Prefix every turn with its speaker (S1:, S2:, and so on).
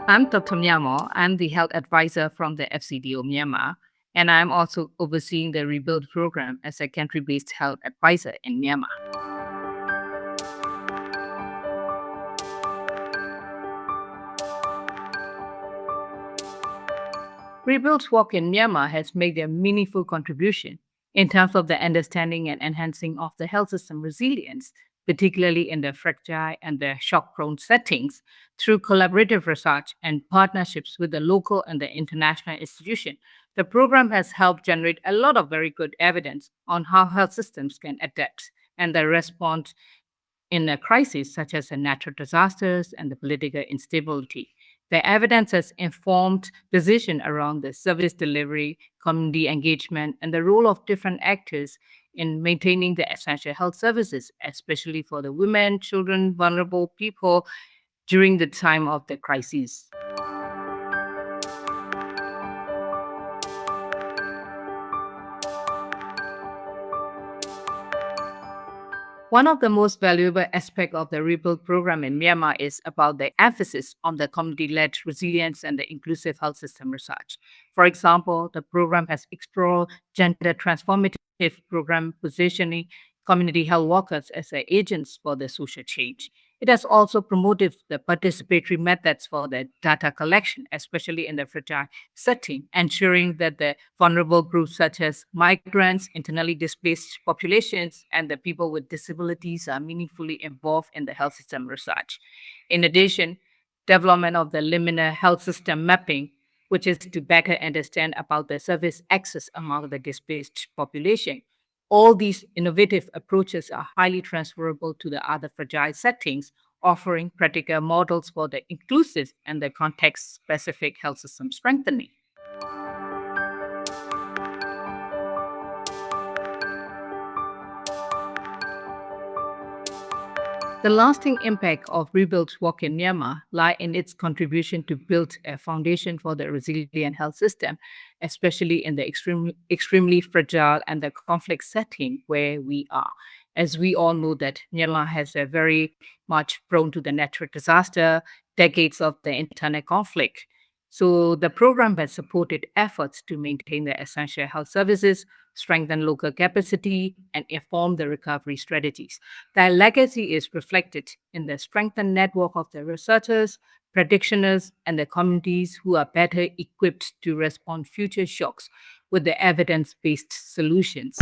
S1: I'm Dr. Myanmar. I'm the health advisor from the FCDO Myanmar, and I'm also overseeing the Rebuild program as a country based health advisor in Myanmar. Rebuild's work in Myanmar has made a meaningful contribution in terms of the understanding and enhancing of the health system resilience, particularly in the fragile and the shock prone settings, through collaborative research and partnerships with the local and the international institution. The program has helped generate a lot of very good evidence on how health systems can adapt and the response in a crisis such as the natural disasters and the political instability. The evidence has informed decision around the service delivery, community engagement, and the role of different actors in maintaining the essential health services, especially for the women, children, vulnerable people during the time of the crisis. One of the most valuable aspects of the Rebuild program in Myanmar is about the emphasis on the community led resilience and the inclusive health system research. For example, the program has explored gender transformative program positioning community health workers as the agents for the social change. It has also promoted the participatory methods for the data collection, especially in the fragile setting, ensuring that the vulnerable groups such as migrants, internally displaced populations, and the people with disabilities are meaningfully involved in the health system research. In addition, development of the liminal health system mapping, which is to better understand about the service access among the displaced population. All these innovative approaches are highly transferable to the other fragile settings, offering practical models for the inclusive and the context specific health system strengthening. The lasting impact of Rebuild's work in Myanmar lie in its contribution to build a foundation for the resilient health system, especially in the extremely fragile and the conflict setting where we are. As we all know that Myanmar has a very much prone to the natural disaster, decades of the internal conflict. So the program has supported efforts to maintain the essential health services, strengthen local capacity, and inform the recovery strategies. Their legacy is reflected in the strengthened network of the researchers, practitioners, and the communities who are better equipped to respond future shocks with the evidence-based solutions.